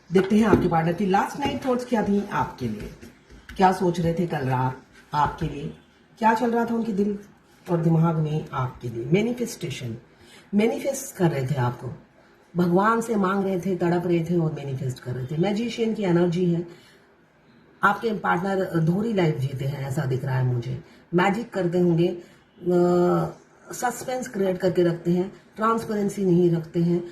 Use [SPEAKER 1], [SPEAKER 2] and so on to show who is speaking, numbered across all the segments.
[SPEAKER 1] देखते हैं आपके पार्टनर की लास्ट नाइट थॉट्स क्या थी आपके लिए, क्या सोच रहे थे कल रात आपके लिए, क्या चल रहा था उनके दिल और दिमाग में आपके लिए। मैनिफेस्टेशन, मैनिफेस्ट कर रहे थे आपको, भगवान से मांग रहे थे, तड़प रहे थे और मैनिफेस्ट कर रहे थे। मैजिशियन की एनर्जी है, आपके पार्टनर दोहरी लाइफ जीते हैं ऐसा दिख रहा है मुझे। मैजिक करते होंगे, सस्पेंस क्रिएट करके रखते हैं, ट्रांसपेरेंसी नहीं रखते हैं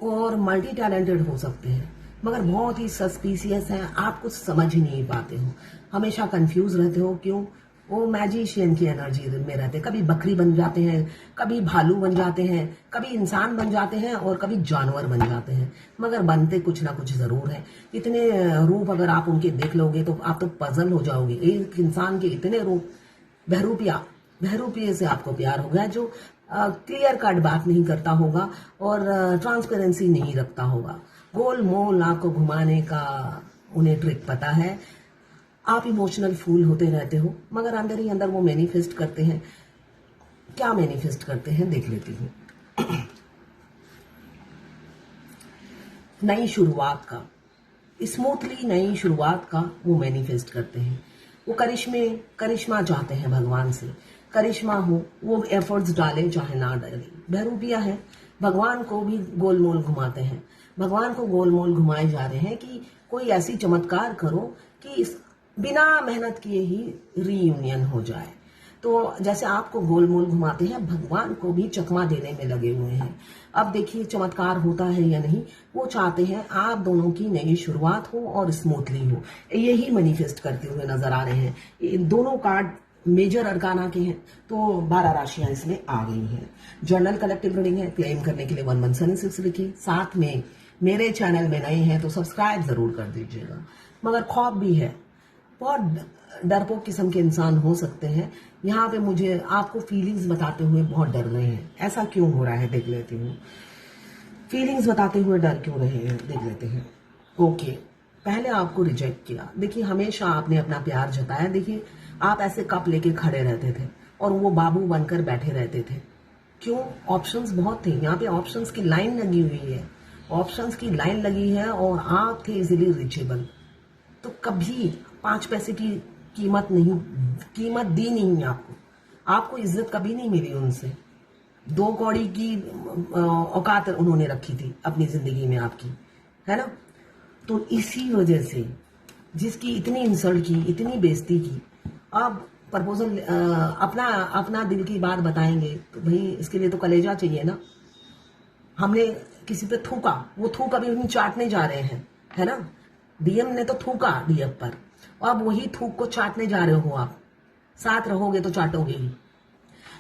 [SPEAKER 1] और मल्टी टैलेंटेड हो सकते हैं, मगर बहुत ही सस्पिशियस हैं। आप कुछ समझ ही नहीं पाते हो, हमेशा कंफ्यूज रहते हो। क्यों? वो मैजिशियन की एनर्जी में रहते हैं। कभी बकरी बन जाते हैं, कभी भालू बन जाते हैं, कभी इंसान बन जाते हैं और कभी जानवर बन जाते हैं, मगर बनते कुछ ना कुछ जरूर है। इतने रूप अगर आप उनके देख लोगे तो आप तो पजल हो जाओगे। एक इंसान के इतने रूप, बहरूपिया से आपको प्यार हो गया, जो क्लियर कट बात नहीं करता होगा और ट्रांसपेरेंसी नहीं रखता होगा। गोल मोल आपको घुमाने का उन्हें ट्रिक पता है। आप इमोशनल फूल होते रहते हो, मगर अंदर ही अंदर वो मैनिफेस्ट करते हैं। क्या मैनिफेस्ट करते हैं देख लेती हूँ। नई शुरुआत का, स्मूथली नई शुरुआत का वो मैनिफेस्ट करते हैं। वो करिश्मा चाहते हैं भगवान से, करिश्मा हो, वो एफर्ट्स डाले चाहे ना डाले। बहरूपिया है, भगवान को भी गोलमोल घुमाते हैं। भगवान को गोलमोल घुमाए जा रहे हैं कि कोई ऐसी चमत्कार करो कि बिना मेहनत किए ही रीयूनियन हो जाए। तो जैसे आपको गोलमोल घुमाते हैं, भगवान को भी चकमा देने में लगे हुए हैं। अब देखिए चमत्कार होता है या नहीं। वो चाहते हैं आप दोनों की नई शुरुआत हो और स्मूथली हो, यही मैनिफेस्ट करते हुए नजर आ रहे हैं। इन दोनों कार्ड मेजर अरकाना के हैं, तो 12 राशियां इसमें आ गई हैं। जर्नल कलेक्टिव रीडिंग है, क्लेम करने के लिए 1176 लिखिए। साथ में मेरे चैनल में नए हैं तो सब्सक्राइब जरूर कर दीजिएगा। मगर खौफ भी है, बहुत डरपोक किस्म के इंसान हो सकते हैं। यहाँ पे मुझे आपको फीलिंग्स बताते हुए बहुत डर रहे हैं। ऐसा क्यों हो रहा है देख लेती हूँ। फीलिंग्स बताते हुए डर क्यों रहे हैं देख लेते हैं। ओके, पहले आपको रिजेक्ट किया। देखिए हमेशा आपने अपना प्यार जताया। देखिए आप ऐसे कप लेके खड़े रहते थे और वो बाबू बनकर बैठे रहते थे। क्यों? ऑप्शंस बहुत थे यहाँ पे, ऑप्शंस की लाइन लगी हुई है, ऑप्शंस की लाइन लगी है और आप थे इजीली रिचेबल। तो कभी 5 पैसे की कीमत दी नहीं आपको इज्जत कभी नहीं मिली उनसे। 2 कौड़ी की औकात उन्होंने रखी थी अपनी जिंदगी में आपकी, है ना। तो इसी वजह से जिसकी इतनी इंसल्ट की, इतनी बेइज्जती की, अब प्रपोजल अपना दिल की बात बताएंगे तो भाई इसके लिए तो कलेजा चाहिए ना। हमने किसी पे थूका, वो थूक अभी उन्हीं चाटने जा रहे हैं, है ना। डीएम ने तो थूका डीएफ पर, अब वही थूक को चाटने जा रहे हो आप। साथ रहोगे तो चाटोगे ही,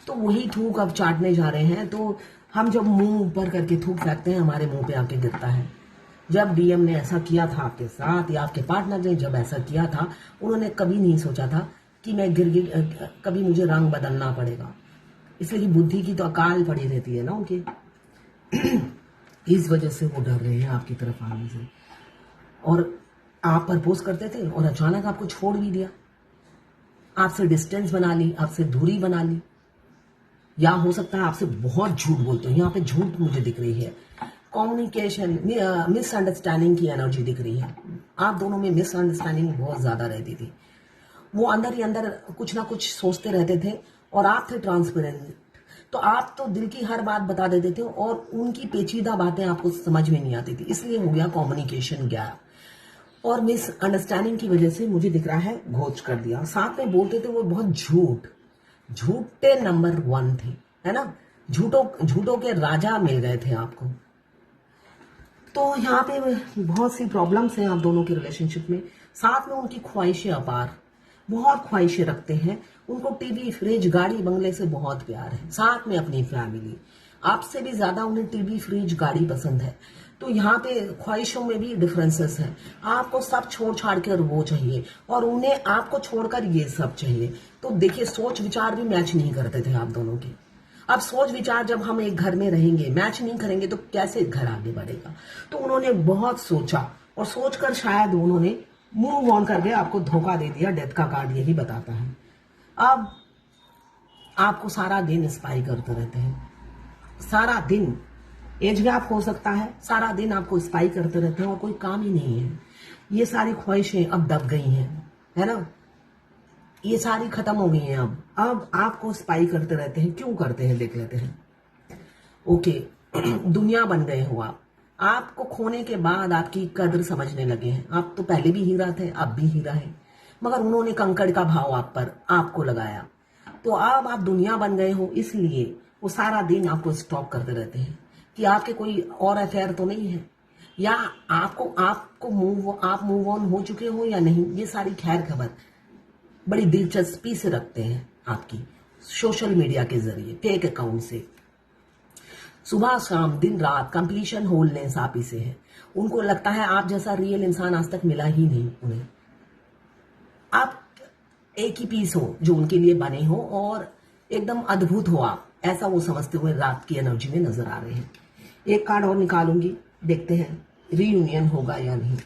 [SPEAKER 1] तो वही थूक अब चाटने जा रहे हैं। तो हम जब मुंह ऊपर करके थूक फेंकते हैं, हमारे मुंह पे आके गिरता है। जब डीएम ने ऐसा किया था आपके साथ, या आपके पार्टनर ने जब ऐसा किया था, उन्होंने कभी नहीं सोचा था कि मैं कभी मुझे रंग बदलना पड़ेगा। इसलिए बुद्धि की तो अकाल पड़ी रहती है ना उनकी। इस वजह से वो डर रहे हैं आपकी तरफ आने से। और आप प्रपोज करते थे और अचानक आपको छोड़ भी दिया, आपसे डिस्टेंस बना ली, आपसे दूरी बना ली। या हो सकता है आपसे बहुत झूठ बोलते हो, यहाँ पे झूठ मुझे दिख रही है। कम्युनिकेशन, मिसअंडरस्टैंडिंग की एनर्जी दिख रही है। आप दोनों में मिसअंडरस्टैंडिंग बहुत ज्यादा रहती थी। वो अंदर ही अंदर कुछ ना कुछ सोचते रहते थे और आप थे ट्रांसपेरेंट। तो आप तो दिल की हर बात बता देते थे और उनकी पेचीदा बातें आपको समझ में नहीं आती थी। इसलिए हो गया कम्युनिकेशन गैप। और मिसअंडरस्टैंडिंग की वजह से मुझे दिख रहा है घोच कर दिया। साथ में बोलते थे वो बहुत झूठे नंबर 1 थे, है ना। झूठों के राजा मिल गए थे आपको। तो यहाँ पे बहुत सी प्रॉब्लम्स हैं आप दोनों के रिलेशनशिप में। साथ में उनकी ख्वाहिशें अपार, बहुत ख्वाहिशें रखते हैं। उनको टीवी, फ्रिज, गाड़ी, बंगले से बहुत प्यार है। साथ में अपनी फैमिली, आपसे भी ज्यादा उन्हें टीवी, फ्रिज, गाड़ी पसंद है। तो यहाँ पे ख्वाहिशों में भी डिफरेंसेस हैं। आपको सब छोड़ छाड़ कर वो चाहिए और उन्हें आपको छोड़कर ये सब चाहिए। तो देखिए सोच विचार भी मैच नहीं करते थे आप दोनों के। अब सोच विचार जब हम एक घर में रहेंगे, मैच नहीं करेंगे तो कैसे घर आगे बढ़ेगा। तो उन्होंने बहुत सोचा और सोचकर शायद उन्होंने मूव ऑन करके आपको धोखा दे दिया। डेथ का कार्ड यही बताता है। अब आपको सारा दिन स्पाई करते रहते हैं, सारा दिन एज गैप हो सकता है, सारा दिन आपको स्पाई करते रहते हैं और कोई काम ही नहीं है। ये सारी ख्वाहिशें अब दब गई हैं, है ना, ये सारी खत्म हो गई हैं। अब आपको स्पाई करते रहते हैं, क्यों करते हैं देख लेते हैं। ओके, दुनिया बन गए हो आप, आपको खोने के बाद आपकी कदर समझने लगे हैं। आप तो पहले भी हीरा थे, अब भी हीरा है, मगर उन्होंने कंकड़ का भाव आपको लगाया। तो अब आप दुनिया बन गए हो, इसलिए वो सारा दिन आपको स्टॉक करते रहते हैं कि आपके कोई और अफेयर तो नहीं है, या आपको मूव ऑन हो चुके हो या नहीं। ये सारी खैर खबर बड़ी दिलचस्पी से रखते हैं आपकी सोशल मीडिया के जरिए, फेक अकाउंट से। सुबह शाम दिन रात कंप्लीशन होलनेस आप ही से है। उनको लगता है आप जैसा रियल इंसान आज तक मिला ही नहीं उन्हें। आप एक ही पीस हो जो उनके लिए बने हो और एकदम अद्भुत हो आप, ऐसा वो समझते हुए रात की एनर्जी में नजर आ रहे हैं। एक कार्ड और निकालूंगी, देखते हैं रीयूनियन होगा या नहीं।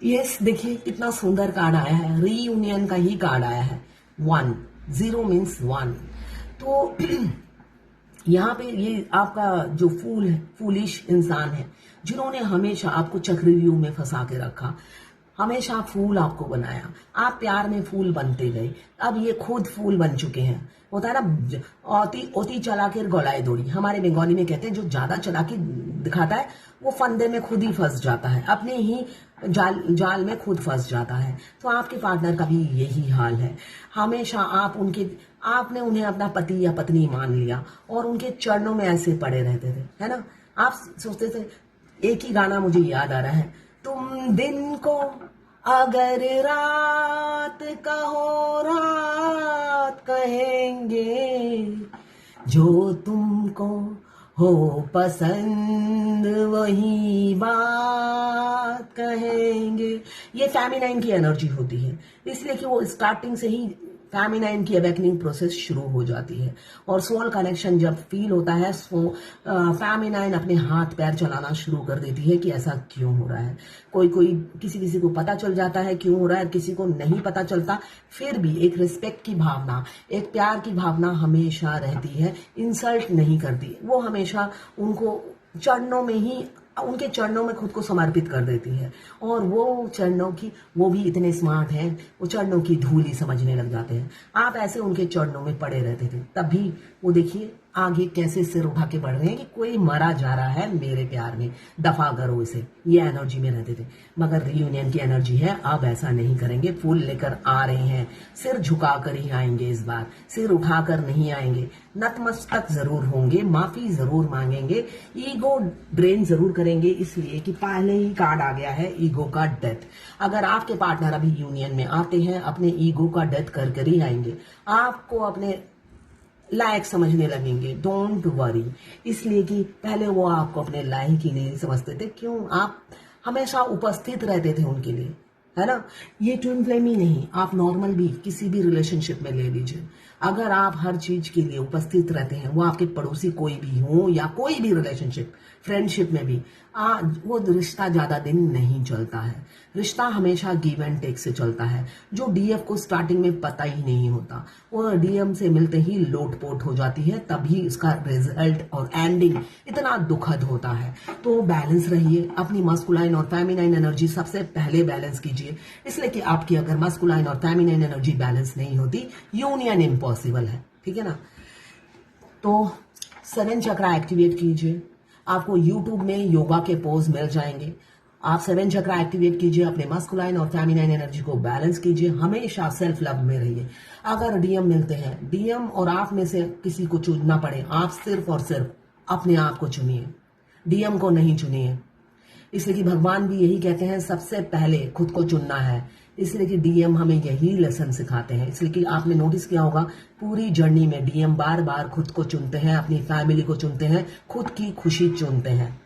[SPEAKER 1] यस, देखिए कितना सुंदर कार्ड आया है, रीयूनियन का ही कार्ड आया है। 1 0 मीन्स 1। तो यहाँ पे ये आपका जो फूलिश इंसान है, जिन्होंने हमेशा आपको चक्रव्यूह में फंसा के रखा, हमेशा फूल आपको बनाया, आप प्यार में फूल बनते गए, अब ये खुद फूल बन चुके हैं। होता है ना, ओती चला के गलाए दौड़ी, हमारे बंगाली में कहते हैं जो ज्यादा चालाकी दिखाता है वो फंदे में खुद ही फंस जाता है, अपने ही जाल में खुद फंस जाता है। तो आपके पार्टनर का भी यही हाल है। हमेशा आपने उन्हें अपना पति या पत्नी मान लिया और उनके चरणों में ऐसे पड़े रहते थे, है ना। आप सोचते थे, एक ही गाना मुझे याद आ रहा है, तुम दिन को अगर रात कहो रात कहेंगे, जो तुमको हो पसंद वही बात कहेंगे। ये फेमिनाइन की एनर्जी होती है, इसलिए कि वो स्टार्टिंग से ही फेमिनाइन की अवेकनिंग प्रोसेस शुरू हो जाती है। और सोल कनेक्शन जब फील होता है, फेमिनाइन अपने हाथ पैर चलाना शुरू कर देती है कि ऐसा क्यों हो रहा है। कोई किसी को पता चल जाता है क्यों हो रहा है, किसी को नहीं पता चलता। फिर भी एक रिस्पेक्ट की भावना, एक प्यार की भावना हमेशा रहती है, इंसल्ट नहीं करती। वो हमेशा उनके चरणों में खुद को समर्पित कर देती है। और वो भी इतने स्मार्ट हैं, वो चरणों की धूल ही समझने लग जाते हैं। आप ऐसे उनके चरणों में पड़े रहते थे, तभी वो देखिए आगे कैसे सिर उठा के बढ़ रहे हैं कि कोई मरा जा रहा है मेरे प्यार में, दफा करो इसे। ये एनर्जी में रहते थे। मगर रियूनियन की एनर्जी है, अब ऐसा नहीं करेंगे। फूल लेकर आ रहे हैं, सिर झुकाकर ही आएंगे, इस बार सिर उठाकर नहीं आएंगे। नतमस्तक जरूर होंगे, माफी जरूर मांगेंगे, ईगो ड्रेन जरूर करेंगे, इसलिए कि पहले ही कार्ड आ गया है ईगो का डेथ। अगर आपके पार्टनर अभी यूनियन में आते हैं, अपने ईगो का डेथ कर ही आएंगे, आपको अपने लायक समझने लगेंगे। डोंट वरी, इसलिए कि पहले वो आपको अपने लायक ही नहीं समझते थे। क्यों? आप हमेशा उपस्थित रहते थे उनके लिए, है ना। ये ट्विन फ्लेम ही नहीं, आप नॉर्मल भी किसी भी रिलेशनशिप में ले लीजिए, अगर आप हर चीज के लिए उपस्थित रहते हैं, वो आपके पड़ोसी कोई भी हो या कोई भी रिलेशनशिप, फ्रेंडशिप में भी वो रिश्ता ज्यादा दिन नहीं चलता है। रिश्ता हमेशा गिव एंड टेक से चलता है। जो डीएफ को स्टार्टिंग में पता ही नहीं होता, वो डीएम से मिलते ही लोटपोट हो जाती है, तभी उसका रिजल्ट और एंडिंग इतना दुखद होता है। तो बैलेंस रहिए, अपनी मस्कुलाइन और फेमिनाइन एनर्जी सबसे पहले बैलेंस कीजिए, इसलिए कि आपकी अगर मस्कुलाइन और फेमिनाइन एनर्जी बैलेंस नहीं होती, यूनियन इम्पॉसिबल है, ठीक है ना। तो 7 चक्रा एक्टिवेट कीजिए, आपको YouTube में योगा के पोज मिल जाएंगे। आप 7 चक्रा एक्टिवेट कीजिए, अपने मस्कुलाइन और फेमिनाइन एनर्जी को बैलेंस कीजिए, हमेशा सेल्फ लव में रहिए। अगर डीएम मिलते हैं, डीएम और आप में से किसी को चुनना पड़े, आप सिर्फ और सिर्फ अपने आप को चुनिए, डीएम को नहीं चुनिए। इसलिए कि भगवान भी यही कहते हैं, सबसे पहले खुद को चुनना है। इसलिए कि डीएम हमें यही लेसन सिखाते हैं। इसलिए कि आपने नोटिस किया होगा, पूरी जर्नी में डीएम बार बार खुद को चुनते हैं, अपनी फैमिली को चुनते हैं, खुद की खुशी चुनते हैं।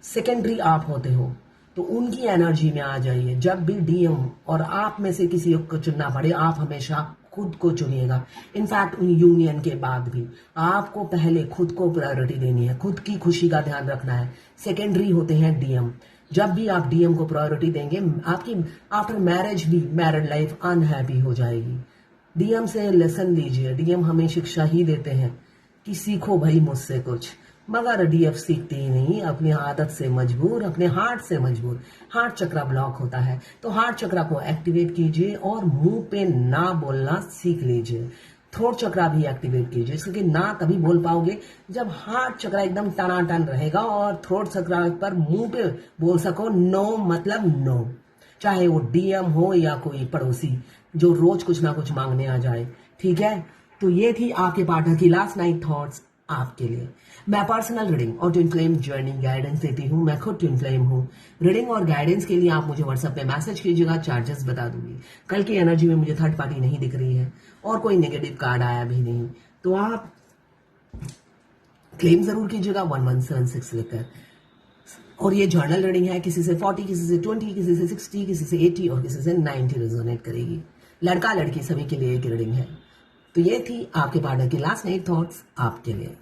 [SPEAKER 1] सेकेंडरी आप होते हो, तो उनकी एनर्जी में आ जाइए। जब भी डीएम और आप में से किसी को चुनना पड़े, आप हमेशा खुद को चुनिएगा। इनफैक्ट यूनियन के बाद भी आपको पहले खुद को प्रायोरिटी देनी है, खुद की खुशी का ध्यान रखना है। सेकेंडरी होते हैं डीएम। जब भी आप डीएम को प्रायोरिटी देंगे, आपकी आफ्टर मैरिज भी मैरिड लाइफ अनहैप्पी हो जाएगी। डीएम से लेसन लीजिए, डीएम हमें शिक्षा ही देते हैं कि सीखो भाई मुझसे कुछ। मगर डीएफ सीखते ही नहीं, अपनी आदत से मजबूर, अपने हार्ट से मजबूर। हार्ट चक्रा ब्लॉक होता है तो हार्ट चक्रा को एक्टिवेट कीजिए और मुंह पे ना बोलना सीख लीजिए। थ्रोट चक्रा भी एक्टिवेट कीजिए, क्योंकि ना तभी बोल पाओगे जब हार्ट चक्रा एकदम टनाटन रहेगा और थ्रोट चक्रा पर मुंह पे बोल सको नो मतलब नो। चाहे वो डीएम हो या कोई पड़ोसी जो रोज कुछ ना कुछ मांगने आ जाए, ठीक है। तो ये थी आपके पार्टनर की लास्ट नाइट थॉट्स आपके लिए। मैं पर्सनल रीडिंग और ट्विन फ्लेम जर्नी गाइडेंस देती हूँ। मैं खुद ट्विन फ्लेम हूँ। रीडिंग और गाइडेंस के लिए आप मुझे व्हाट्सएप पे मैसेज कीजिएगा, चार्जेस बता दूंगी। कल की एनर्जी में मुझे थर्ड पार्टी नहीं दिख रही है और कोई नेगेटिव कार्ड आया भी नहीं, तो आप क्लेम जरूर कीजिएगा 1176 लिखकर। और ये जर्नल रीडिंग है, किसी से 40, किसी से 20, किसी से 60, किसी से 80 और किसी से 90 रेजोनेट करेगी। लड़का लड़की सभी के लिए एक रीडिंग है। तो ये थी आपके पार्टनर की लास्ट नाइट थॉट्स आपके लिए।